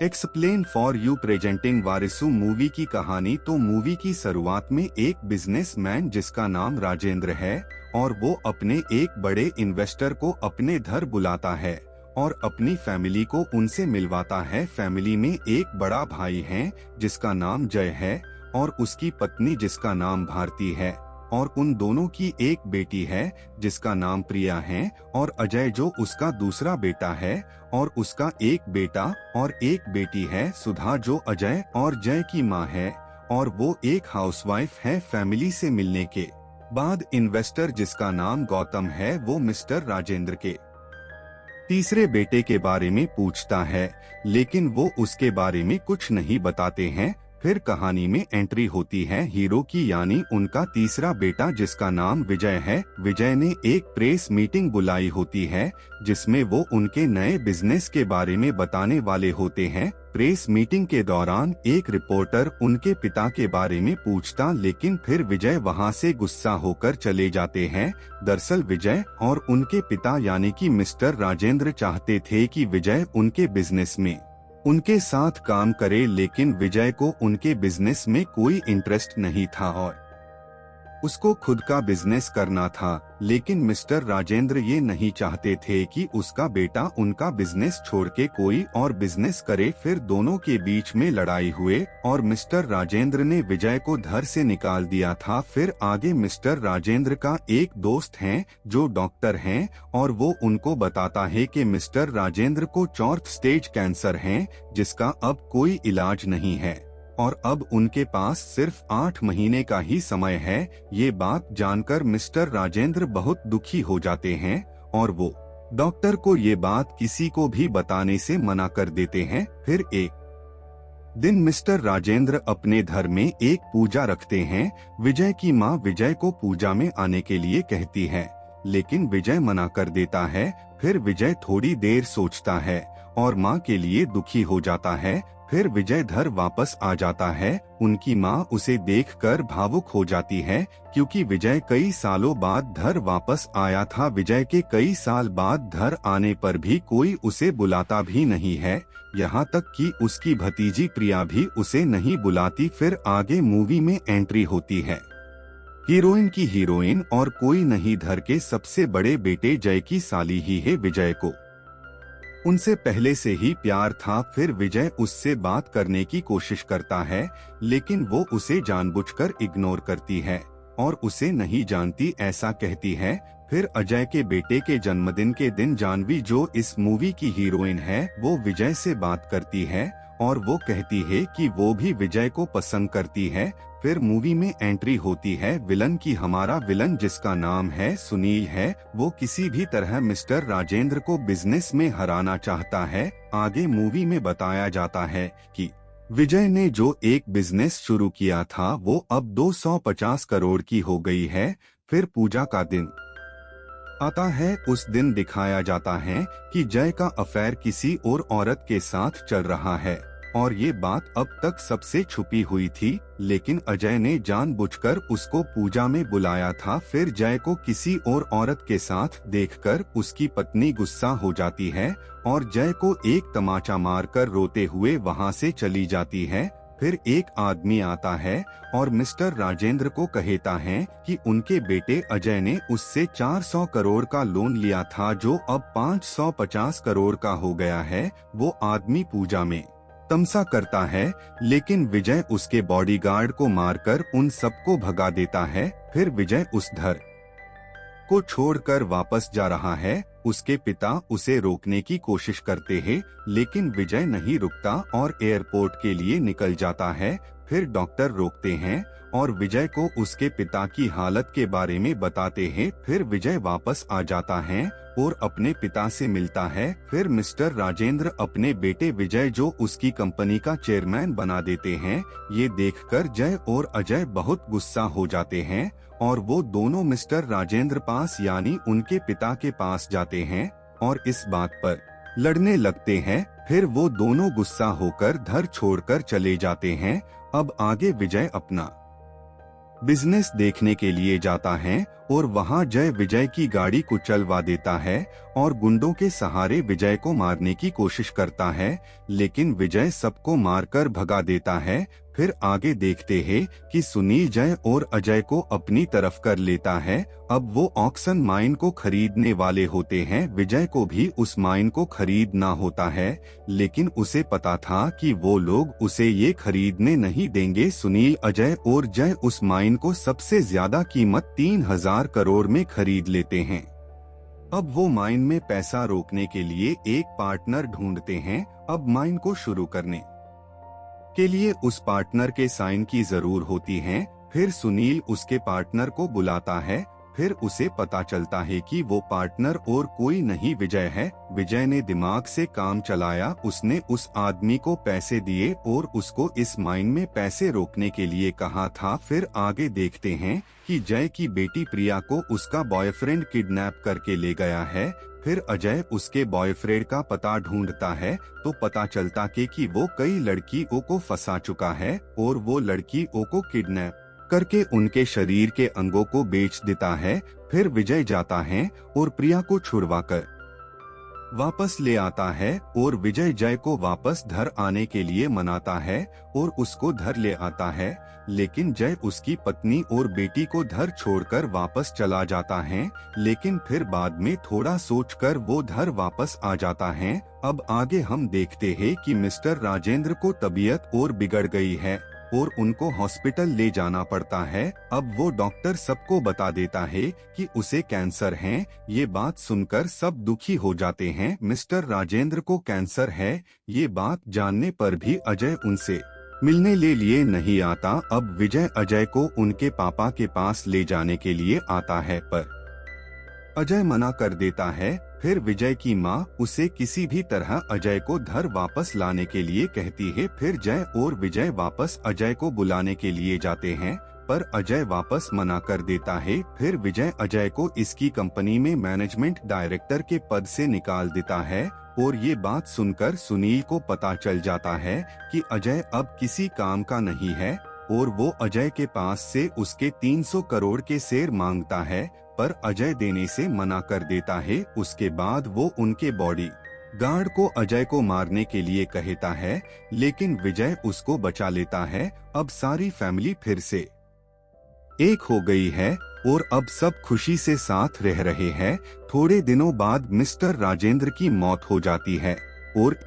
Explain for you presenting Varisu movie की कहानी। तो मूवी की शुरुआत में एक बिजनेसमैन जिसका नाम राजेंद्र है और वो अपने एक बड़े इन्वेस्टर को अपने घर बुलाता है और अपनी फैमिली को उनसे मिलवाता है। फैमिली में एक बड़ा भाई है जिसका नाम जय है और उसकी पत्नी जिसका नाम भारती है और उन दोनों की एक बेटी है जिसका नाम प्रिया है और अजय जो उसका दूसरा बेटा है और उसका एक बेटा और एक बेटी है सुधा जो अजय और जय की माँ है और वो एक हाउसवाइफ है। फैमिली से मिलने के बाद इन्वेस्टर जिसका नाम गौतम है वो मिस्टर राजेंद्र के तीसरे बेटे के बारे में पूछता है, लेकिन वो उसके बारे में कुछ नहीं बताते हैं। फिर कहानी में एंट्री होती है हीरो की, यानी उनका तीसरा बेटा जिसका नाम विजय है। विजय ने एक प्रेस मीटिंग बुलाई होती है जिसमें वो उनके नए बिजनेस के बारे में बताने वाले होते हैं। प्रेस मीटिंग के दौरान एक रिपोर्टर उनके पिता के बारे में पूछता, लेकिन फिर विजय वहां से गुस्सा होकर चले जाते हैं। दरअसल विजय और उनके पिता यानी कि मिस्टर राजेंद्र चाहते थे कि विजय उनके बिजनेस में उनके साथ काम करे, लेकिन विजय को उनके बिजनेस में कोई इंटरेस्ट नहीं था और उसको खुद का बिजनेस करना था। लेकिन मिस्टर राजेंद्र ये नहीं चाहते थे कि उसका बेटा उनका बिजनेस छोड़ के कोई और बिजनेस करे। फिर दोनों के बीच में लड़ाई हुए और मिस्टर राजेंद्र ने विजय को घर से निकाल दिया था। फिर आगे मिस्टर राजेंद्र का एक दोस्त है जो डॉक्टर हैं और वो उनको बताता है कि मिस्टर राजेंद्र को 4th स्टेज कैंसर है जिसका अब कोई इलाज नहीं है और अब उनके पास सिर्फ 8 महीने का ही समय है। ये बात जानकर मिस्टर राजेंद्र बहुत दुखी हो जाते हैं और वो डॉक्टर को ये बात किसी को भी बताने से मना कर देते हैं। फिर एक दिन मिस्टर राजेंद्र अपने घर में एक पूजा रखते हैं। विजय की माँ विजय को पूजा में आने के लिए कहती है, लेकिन विजय मना कर देता है। फिर विजय थोड़ी देर सोचता है और माँ के लिए दुखी हो जाता है। फिर विजय घर वापस आ जाता है। उनकी माँ उसे देखकर भावुक हो जाती है क्योंकि विजय कई सालों बाद घर वापस आया था। विजय के कई साल बाद घर आने पर भी कोई उसे बुलाता भी नहीं है, यहाँ तक कि उसकी भतीजी प्रिया भी उसे नहीं बुलाती। फिर आगे मूवी में एंट्री होती है हीरोइन की। हीरोइन और कोई नहीं, घर के सबसे बड़े बेटे जय की साली ही है। विजय को उनसे पहले से ही प्यार था। फिर विजय उससे बात करने की कोशिश करता है, लेकिन वो उसे जानबूझकर इग्नोर करती है और उसे नहीं जानती ऐसा कहती है। फिर अजय के बेटे के जन्मदिन के दिन जानवी जो इस मूवी की हीरोइन है वो विजय से बात करती है और वो कहती है कि वो भी विजय को पसंद करती है। फिर मूवी में एंट्री होती है विलन की। हमारा विलन जिसका नाम है सुनील है, वो किसी भी तरह मिस्टर राजेंद्र को बिजनेस में हराना चाहता है। आगे मूवी में बताया जाता है कि विजय ने जो एक बिजनेस शुरू किया था वो अब 250 करोड़ की हो गई है। फिर पूजा का दिन आता है। उस दिन दिखाया जाता है कि जय का अफेयर किसी और औरत के साथ चल रहा है और ये बात अब तक सबसे छुपी हुई थी, लेकिन अजय ने जानबूझकर उसको पूजा में बुलाया था। फिर जय को किसी और औरत के साथ देखकर उसकी पत्नी गुस्सा हो जाती है और जय को एक तमाचा मारकर रोते हुए वहां से चली जाती है। फिर एक आदमी आता है और मिस्टर राजेंद्र को कहता है कि उनके बेटे अजय ने उससे 400 करोड़ का लोन लिया था जो अब 550 करोड़ का हो गया है। वो आदमी पूजा में तमसा करता है, लेकिन विजय उसके बॉडीगार्ड को मारकर उन सबको भगा देता है। फिर विजय उस घर को छोड़कर वापस जा रहा है। उसके पिता उसे रोकने की कोशिश करते हैं, लेकिन विजय नहीं रुकता और एयरपोर्ट के लिए निकल जाता है। फिर डॉक्टर रोकते हैं और विजय को उसके पिता की हालत के बारे में बताते हैं। फिर विजय वापस आ जाता है और अपने पिता से मिलता है। फिर मिस्टर राजेंद्र अपने बेटे विजय जो उसकी कंपनी का चेयरमैन बना देते हैं। ये देखकर जय और अजय बहुत गुस्सा हो जाते हैं और वो दोनों मिस्टर राजेंद्र पास यानी उनके पिता के पास जाते हैं और इस बात पर लड़ने लगते हैं। फिर वो दोनों गुस्सा होकर घर छोड़कर चले जाते हैं। अब आगे विजय अपना बिजनेस देखने के लिए जाता है और वहां जय विजय की गाड़ी को चलवा देता है और गुंडों के सहारे विजय को मारने की कोशिश करता है, लेकिन विजय सबको मारकर भगा देता है। फिर आगे देखते हैं कि सुनील जय और अजय को अपनी तरफ कर लेता है। अब वो ऑक्शन माइन को खरीदने वाले होते हैं। विजय को भी उस माइन को खरीदना होता है, लेकिन उसे पता था कि वो लोग उसे ये खरीदने नहीं देंगे। सुनील, अजय और जय उस माइन को सबसे ज्यादा कीमत 3,000 करोड़ में खरीद लेते हैं। अब वो माइन में पैसा रोकने के लिए एक पार्टनर ढूंढते हैं। अब माइन को शुरू करने के लिए उस पार्टनर के साइन की जरूर होती है। फिर सुनील उसके पार्टनर को बुलाता है। फिर उसे पता चलता है कि वो पार्टनर और कोई नहीं विजय है। विजय ने दिमाग से काम चलाया, उसने उस आदमी को पैसे दिए और उसको इस माइन में पैसे रोकने के लिए कहा था। फिर आगे देखते हैं कि जय की बेटी प्रिया को उसका बॉयफ्रेंड किडनैप करके ले गया है। फिर अजय उसके बॉयफ्रेंड का पता ढूंढता है तो पता चलता कि वो कई लड़कियों को फंसा चुका है और वो लड़कियों को किडनैप करके उनके शरीर के अंगों को बेच देता है। फिर विजय जाता है और प्रिया को छुड़वाकर वापस ले आता है और विजय जय को वापस घर आने के लिए मनाता है और उसको घर ले आता है, लेकिन जय उसकी पत्नी और बेटी को घर छोड़कर वापस चला जाता है। लेकिन फिर बाद में थोड़ा सोचकर वो घर वापस आ जाता है। अब आगे हम देखते हैं कि मिस्टर राजेंद्र को तबीयत और बिगड़ गई है और उनको हॉस्पिटल ले जाना पड़ता है। अब वो डॉक्टर सबको बता देता है कि उसे कैंसर है। ये बात सुनकर सब दुखी हो जाते हैं। मिस्टर राजेंद्र को कैंसर है, ये बात जानने पर भी अजय उनसे मिलने ले लिए नहीं आता। अब विजय अजय को उनके पापा के पास ले जाने के लिए आता है, पर अजय मना कर देता है। फिर विजय की माँ उसे किसी भी तरह अजय को घर वापस लाने के लिए कहती है। फिर जय और विजय वापस अजय को बुलाने के लिए जाते हैं, पर अजय वापस मना कर देता है। फिर विजय अजय को इसकी कंपनी में मैनेजमेंट डायरेक्टर के पद से निकाल देता है और ये बात सुनकर सुनील को पता चल जाता है कि अजय अब किसी काम का नहीं है और वो अजय के पास से उसके 300 करोड़ के शेयर मांगता है, पर अजय देने से मना कर देता है। उसके बाद वो उनके बॉडी गार्ड को अजय को मारने के लिए कहता है, लेकिन विजय उसको बचा लेता है। अब सारी फैमिली फिर से एक हो गई है और अब सब खुशी से साथ रह रहे हैं। थोड़े दिनों बाद मिस्टर राजेंद्र की मौत हो जाती है और